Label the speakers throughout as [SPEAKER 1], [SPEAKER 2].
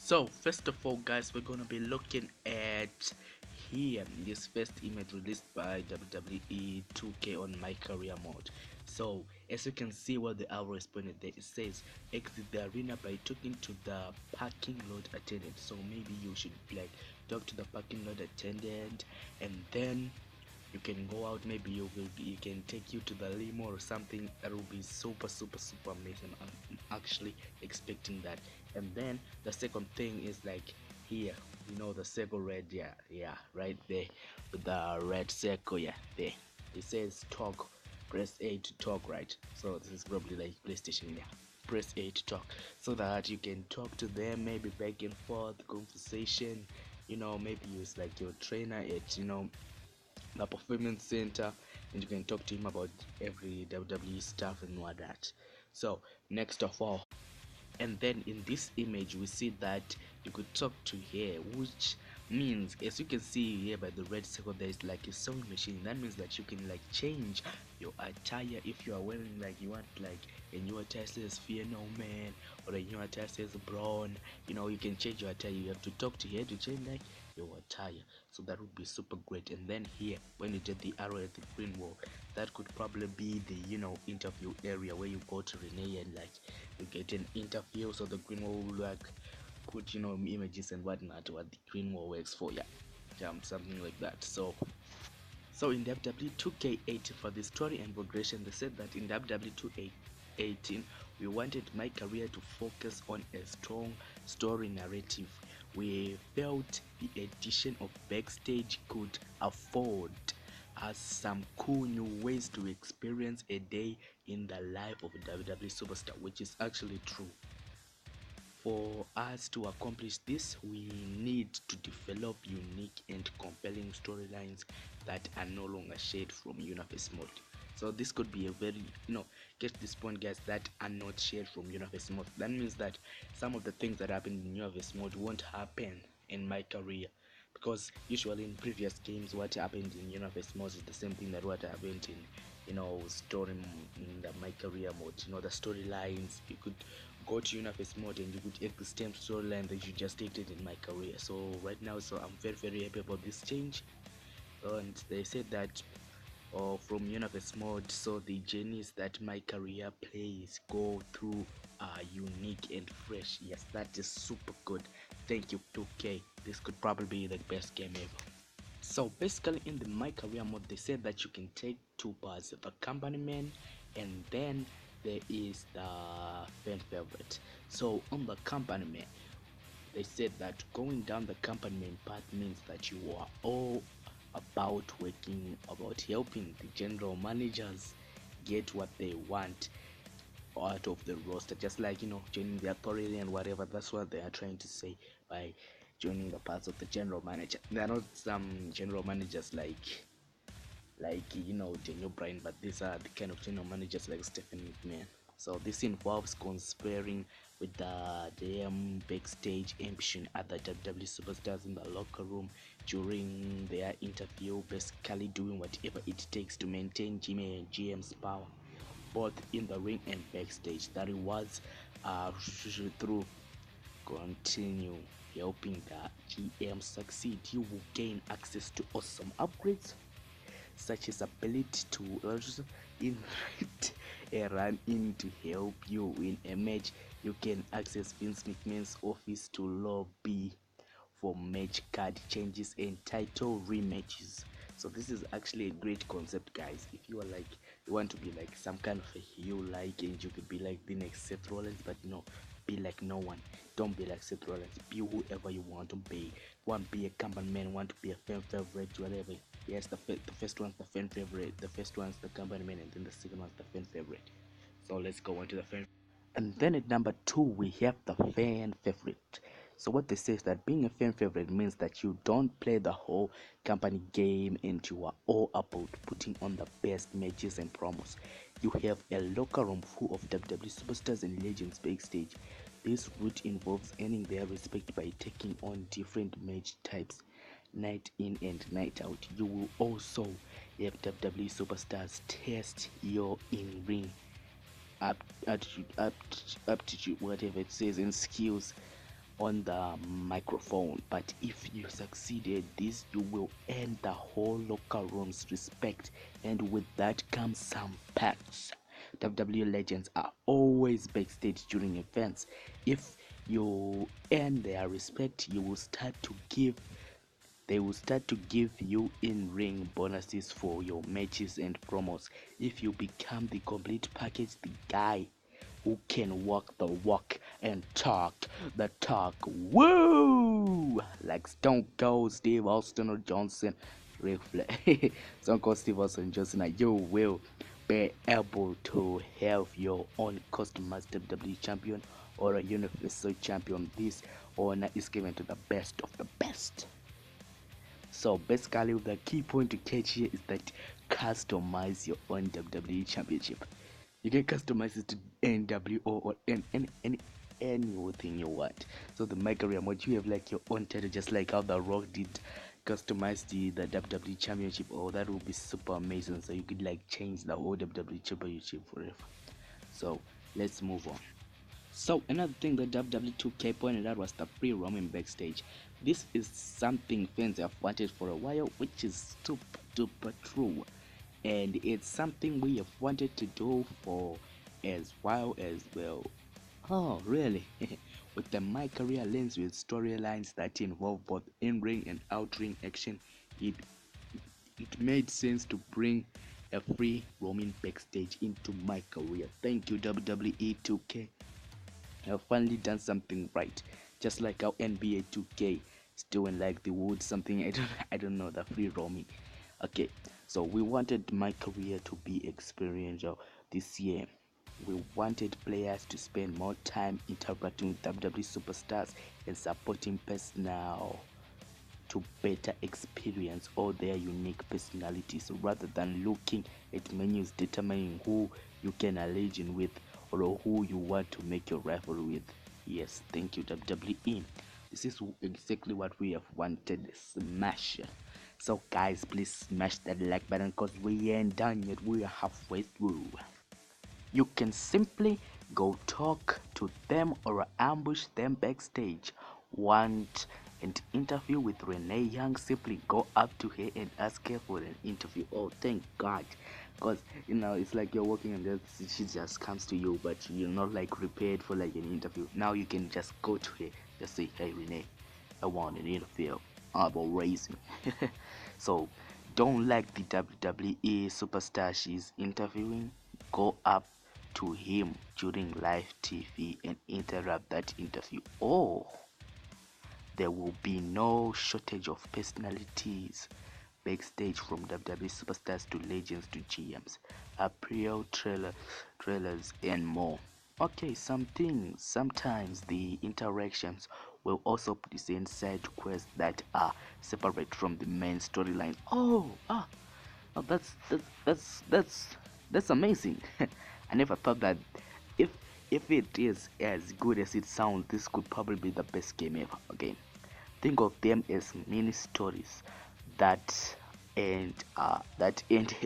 [SPEAKER 1] So first of all, guys, we're gonna be looking at here this first image released by WWE 2K on My Career mode. So as you can see where the arrow is pointed there, it says exit the arena by talking to the parking lot attendant. So maybe you should like talk to the parking lot attendant, and then you can go out. Maybe you can take you to the limo or something. That will be super amazing. I'm actually expecting that. And then the second thing is like here, the circle red, yeah, right there with the red circle, yeah, there it says talk. Press A to talk, right? So this is probably like PlayStation, yeah. Press A to talk so that you can talk to them, maybe back and forth conversation. Maybe use like your trainer at the performance center, and you can talk to him about every WWE stuff and what that. So next of all, and then in this image we see that you could talk to here, which means, as you can see here by the red circle, there is like a sewing machine. That means that you can like change your attire. If you are wearing like, you want like a new attire says Fear No Man, or a new attire says Brown, you can change your attire. You have to talk to here to change like your attire. So that would be super great. And then here, when you get the arrow at the green wall, that could probably be the interview area where you go to Renee and like you get an interview. So the green wall will like put images and whatnot, what the green wall works for. Yeah, something like that. So in WWE 2K18, for the story and progression, they said that in WWE 2K18 we wanted My Career to focus on a strong story narrative. We felt the addition of backstage could afford us some cool new ways to experience a day in the life of a WWE superstar, which is actually true. For us to accomplish this, we need to develop unique and compelling storylines that are no longer shared from Universe mode. So this could be a very, get this point, guys, that are not shared from Universe mode. That means that some of the things that happen in Universe mode won't happen in My Career, because usually in previous games what happened in Universe mode is the same thing that what happened in story in the My Career mode. The storylines, you could go to Universe mode and you could take the same storyline that you just did in My Career. So right now, so I'm very happy about this change. And they said that from Universe mode, so the journeys that My Career plays go through are unique and fresh. Yes, that is super good. Thank you 2K. This could probably be the best game ever. So basically in the My Career mode, they said that you can take two parts, the company man, and then there is the fan favorite. So on the company man, they said that going down the company man path means that you are all about working, about helping the general managers get what they want out of the roster, just like joining the authority and whatever. That's what they are trying to say by joining the parts of the general manager. They are not some general managers like Daniel Bryan, but these are the kind of general managers like Stephen McMahon. So this involves conspiring with the DM backstage, ambition other WWE superstars in the locker room during their interview, basically doing whatever it takes to maintain Jimmy and GM's power both in the ring and backstage. The rewards are through continue helping the GM succeed. You will gain access to awesome upgrades such as ability to invite a run in to help you win a match. You can access Vince McMahon's office to lobby for match card changes and title rematches. So this is actually a great concept, guys. If you are like, you want to be like some kind of a heel, like, and you could be like the next Seth Rollins, but no, be like no one. Don't be like Seth Rollins. Be whoever you want to be. Want to be a company man, want to be a fan favorite, whatever. Yes, the first one's the fan favorite, the first one's the company man, and then the second one's the fan favorite. So let's go on to the fan. And then at number two, we have the fan favorite. So what they say is that being a fan favorite means that you don't play the whole company game and you are all about putting on the best matches and promos. You have a locker room full of WWE superstars and legends backstage. This route involves earning their respect by taking on different match types night in and night out. You will also have WWE superstars test your in-ring aptitude, whatever it says, and skills on the microphone. But if you succeeded this, you will earn the whole locker room's respect, and with that comes some perks. WWE legends are always backstage during events. If you earn their respect, they will start to give you in-ring bonuses for your matches and promos. If you become the complete package, the guy who can walk the walk and talk the talk, woo, like Stone Cold Steve Austin or Johnson, Ric Flair, Stone Cold Steve Austin Johnson, you will be able to have your own customized WWE champion or a universal champion. This honor is given to the best of the best. So basically, the key point to catch here is that customize your own WWE Championship. You can customize it to NWO or anything you want. So the My Career mode, you have like your own title, just like how The Rock did customize the WWE Championship. Oh, that would be super amazing. So you could like change the whole WWE Championship forever. So let's move on. So another thing that WWE 2K pointed out was the free roaming backstage. This is something fans have wanted for a while, which is super duper true, and it's something we have wanted to do for as while as well. Oh, really? With the My Career lens with storylines that involve both in-ring and out-ring action, it it made sense to bring a free roaming backstage into My Career. Thank you WWE 2K. Have finally done something right, just like how NBA 2K is doing, like the wood something. I don't know, the free roaming. Okay, so we wanted My Career to be experiential this year. We wanted players to spend more time interacting with WWE superstars and supporting personnel to better experience all their unique personalities rather than looking at menus determining who you can align with or who you want to make your rival with. Yes, thank you WWE. This is exactly what we have wanted. Smash. So guys, please smash that like button because we ain't done yet. We are halfway through. You can simply go talk to them or ambush them backstage. Want an interview with Renee Young? Simply go up to her and ask her for an interview. Oh, thank God. Because, it's like you're working and then she just comes to you, but you're not like prepared for like an interview. Now you can just go to her, just say, hey, Renee, I want an interview. Eyeball raising. So, don't like the WWE superstar she's interviewing? Go up to him during live TV and interrupt that interview. Oh, there will be no shortage of personalities backstage, from WWE superstars to legends to GMs, apparel, trailers, and more. Okay, sometimes the interactions will also present side quests that are separate from the main storyline. Oh, that's amazing. I never thought that if if it is as good as it sounds, this could probably be the best game ever. Okay, think of them as mini stories that end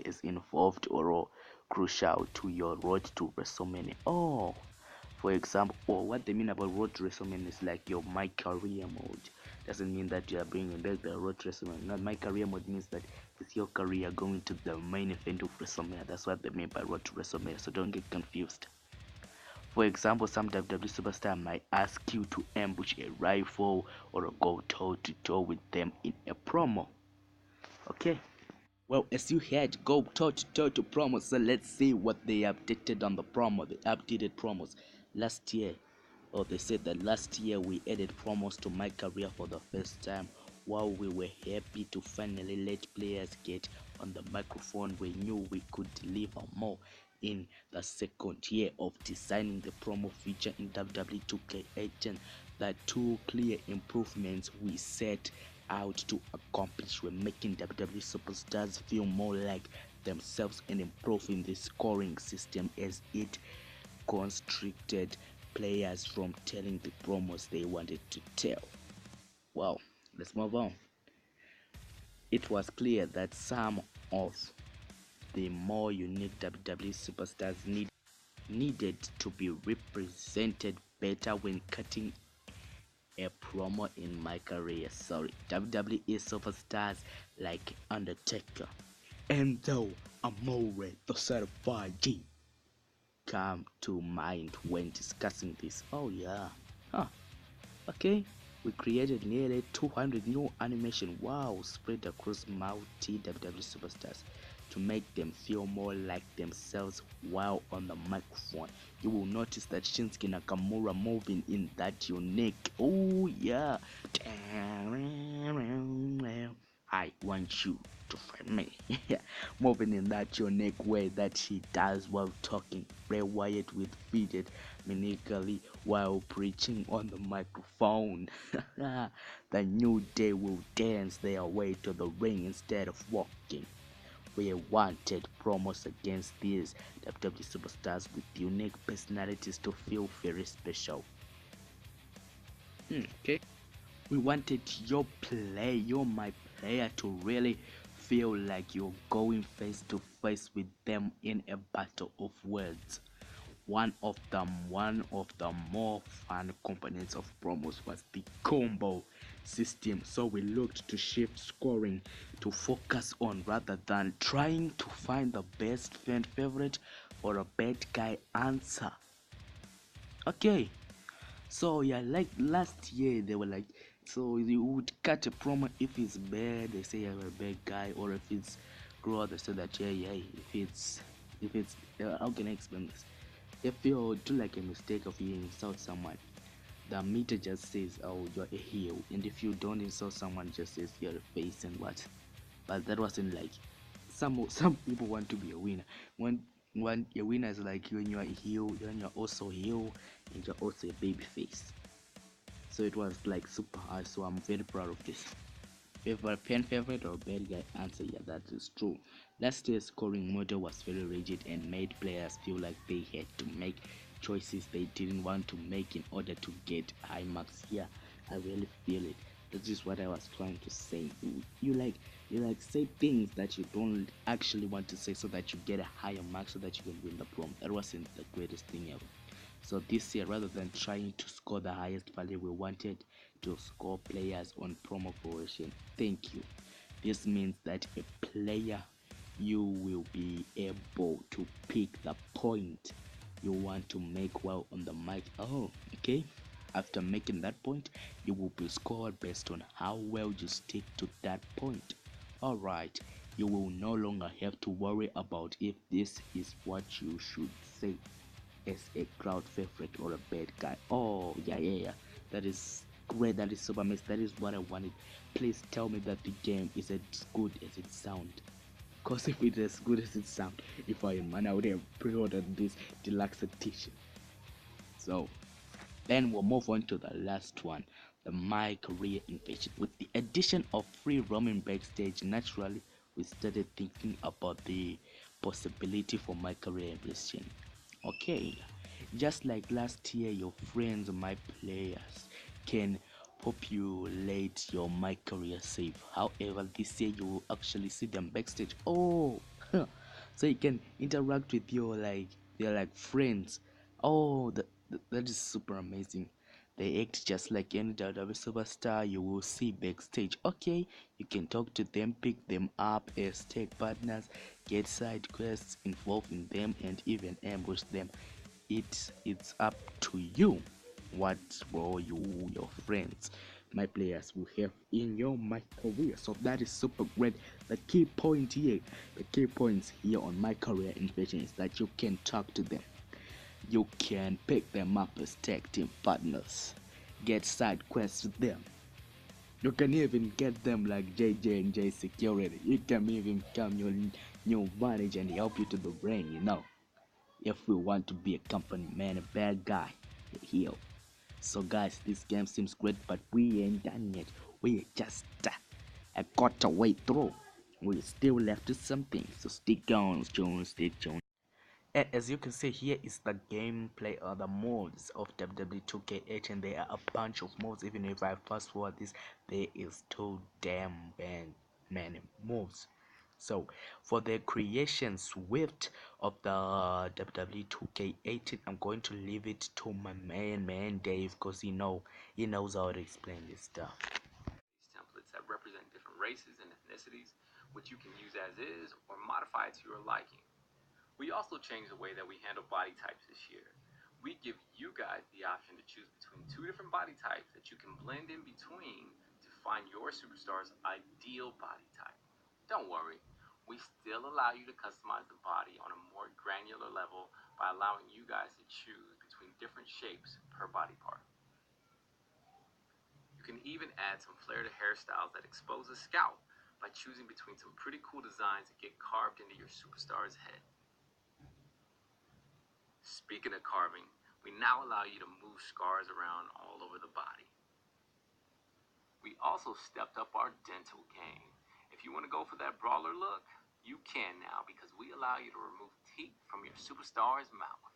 [SPEAKER 1] is involved or crucial to your road to WrestleMania. Oh, for example, or what they mean about road to WrestleMania is like your My Career mode. Doesn't mean that you are bringing back the road to WrestleMania. Not My Career mode means that it's your career going to the main event of WrestleMania. That's what they mean by road to WrestleMania. So don't get confused. For example, some WWE superstar might ask you to ambush a rival or go toe to toe with them in a promo. Okay. Well, as you heard, go toe to toe to promos. So let's see what they updated on the promo. The updated promos last year. Oh, they said that last year we added promos to My Career for the first time. While we were happy to finally let players get on the microphone, we knew we could deliver more in the second year of designing the promo feature in WWE 2K18. The two clear improvements we set out to accomplish were making WWE superstars feel more like themselves and improving the scoring system as it constricted players from telling the promos they wanted to tell. Well, let's move on. It was clear that some of the more unique WWE superstars needed to be represented better when cutting a promo in my career. Sorry, WWE superstars like Undertaker, Enzo Amore, the certified G, come to mind when discussing this. Oh yeah, huh? Okay, we created nearly 200 new animation wow spread across multi WWE superstars to make them feel more like themselves while on the microphone. You will notice that Shinsuke Nakamura moving in that unique, oh yeah, I want you to find me. Moving in that unique way that he does while talking. Bray Wyatt with fidget minically while preaching on the microphone. The New Day will dance their way to the ring instead of walking. We wanted promos against these WWE superstars with unique personalities to feel very special. Okay. We wanted my player, to really feel like you're going face to face with them in a battle of words. One of the more fun components of promos was the combo system. So we looked to shift scoring to focus on rather than trying to find the best fan favorite or a bad guy answer. Okay, so yeah, like last year they were like, so you would cut a promo if it's bad, they say you're a bad guy, or if it's grow, they say that yeah, if it's how can I explain this? If you do like a mistake of you insult someone, the meter just says, oh, you're a heel, and if you don't insult someone, it just says you're a face and what. But that wasn't like some people want to be a winner. When a winner is like when you're a heel, then you're also heel, and you're also a baby face. So it was like super hard. So I'm very proud of this. Favorite fan favorite or bad guy answer? Yeah, that is true. Last year's scoring model was very rigid and made players feel like they had to make choices they didn't want to make in order to get high marks. Yeah, I really feel it. That is what I was trying to say. You like say things that you don't actually want to say so that you get a higher mark so that you can win the prom. That wasn't the greatest thing ever. So this year, rather than trying to score the highest value, we wanted to score players on promo progression. Thank you. This means that a player, you will be able to pick the point you want to make while on the mic. Oh, okay. After making that point, you will be scored based on how well you stick to that point. Alright, you will no longer have to worry about if this is what you should say as a crowd favorite or a bad guy. Oh, yeah. That is great. That is super amazing. That is what I wanted. Please tell me that the game is as good as it sounds. Because if it's as good as it sounds, if I am man, I would have pre-ordered this deluxe edition. So then we'll move on to the last one, the My Career Invasion. With the addition of free roaming backstage, naturally we started thinking about the possibility for My Career Invasion. Okay, just like last year, your friends, my players, can populate your My Career save. However, this year you will actually see them backstage. Oh, so you can interact with your friends. Oh, that is super amazing. They act just like any WWE superstar you will see backstage. Okay, you can talk to them, pick them up as tag partners, get side quests, involve in them, and even ambush them. It's up to you what role your friends, my players, will have in your My Career. So that is super great. The key points here on My Career Invasion is that you can talk to them. You can pick them up as tag team partners, get side quests with them. You can even get them like JJ and J Security. You can even become your new manager and help you to the ring. If we want to be a company man, a bad guy, a heel. So guys, this game seems great, but we ain't done yet. We just a quarter way through. We still left with something, so stick on, Jones, stick on. As you can see, here is the gameplay or the modes of WWE 2K8, and there are a bunch of modes. Even if I fast forward this, there is too damn many moves. So for the creation Swift of the WWE 2K18, I'm going to leave it to my man Dave, because he knows how to explain this stuff.
[SPEAKER 2] Templates that represent different races and ethnicities, which you can use as is or modify to your liking. We also changed the way that we handle body types this year. We give you guys the option to choose between two different body types that you can blend in between to find your superstar's ideal body type. Don't worry, we still allow you to customize the body on a more granular level by allowing you guys to choose between different shapes per body part. You can even add some flair to hairstyles that expose a scalp by choosing between some pretty cool designs that get carved into your superstar's head. Speaking of carving, we now allow you to move scars around all over the body. We also stepped up our dental game. If you want to go for that brawler look, you can now because we allow you to remove teeth from your superstar's mouth.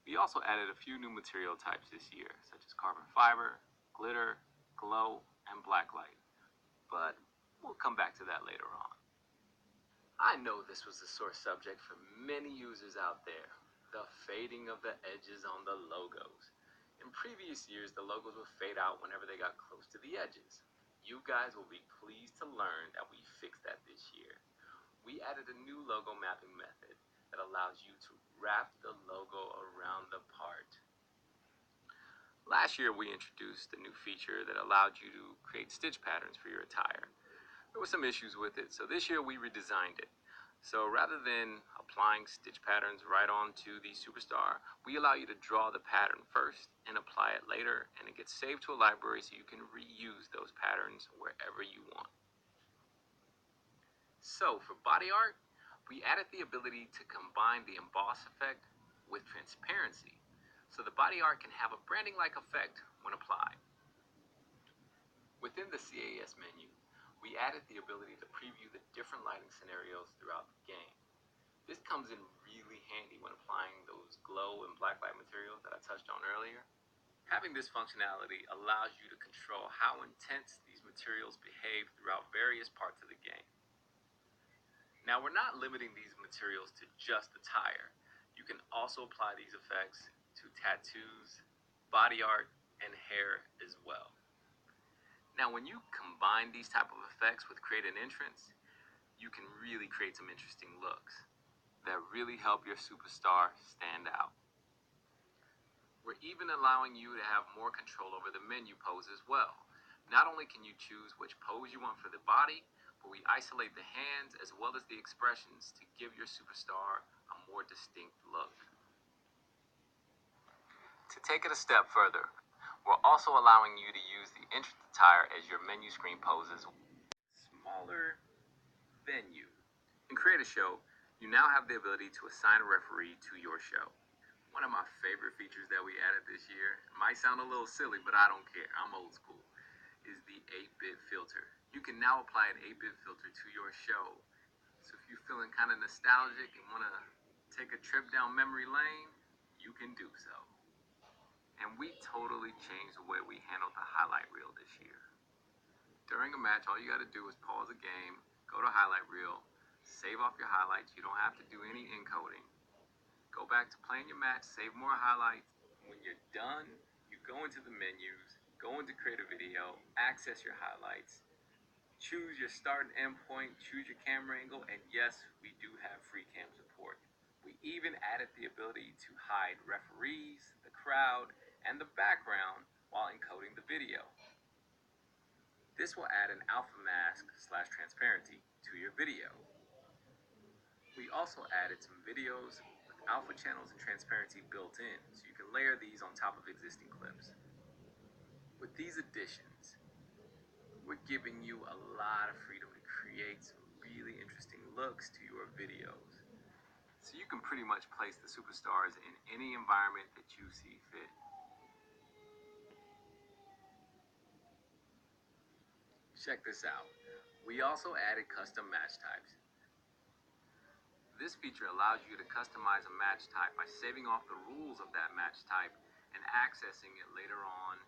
[SPEAKER 2] We also added a few new material types this year, such as carbon fiber, glitter, glow, and blacklight. But we'll come back to that later on. I know this was a sore subject for many users out there, the fading of the edges on the logos. In previous years, the logos would fade out whenever they got close to the edges. You guys will be pleased to learn that we fixed that this year. We added a new logo mapping method that allows you to wrap the logo around the part. Last year, we introduced a new feature that allowed you to create stitch patterns for your attire. There were some issues with it, so this year we redesigned it. So rather than applying stitch patterns right onto the superstar, we allow you to draw the pattern first and apply it later, and it gets saved to a library so you can reuse those patterns wherever you want. So for body art, we added the ability to combine the emboss effect with transparency, so the body art can have a branding-like effect when applied. Within the CAS menu, we added the ability to preview the different lighting scenarios throughout the game. This comes in really handy when applying those glow and blacklight materials that I touched on earlier. Having this functionality allows you to control how intense these materials behave throughout various parts of the game. Now, we're not limiting these materials to just attire. You can also apply these effects to tattoos, body art, and hair as well. Now, when you combine these type of effects with create an entrance, you can really create some interesting looks that really help your superstar stand out. We're even allowing you to have more control over the menu pose as well. Not only can you choose which pose you want for the body, but we isolate the hands as well as the expressions to give your superstar a more distinct look. To take it a step further, we're also allowing you to use the entrance attire as your menu screen poses. Smaller venue. In Create a Show, you now have the ability to assign a referee to your show. One of my favorite features that we added this year, it might sound a little silly, but I don't care, I'm old school, is the 8-bit filter. You can now apply an 8-bit filter to your show. So if you're feeling kind of nostalgic and want to take a trip down memory lane, you can do so. And we totally changed the way we handled the highlight reel this year. During a match, all you got to do is pause the game, go to highlight reel, save off your highlights. You don't have to do any encoding. Go back to playing your match, save more highlights. When you're done, you go into the menus, go into create a video, access your highlights, choose your start and end point, choose your camera angle, and yes, we do have free cam support. We even added the ability to hide referees, the crowd, and the background while encoding the video. This will add an alpha mask / transparency to your video. We also added some videos with alpha channels and transparency built in, so you can layer these on top of existing clips. With these additions, we're giving you a lot of freedom to create some really interesting looks to your videos. So you can pretty much place the superstars in any environment that you see fit. Check this out. We also added custom match types. This feature allows you to customize a match type by saving off the rules of that match type and accessing it later on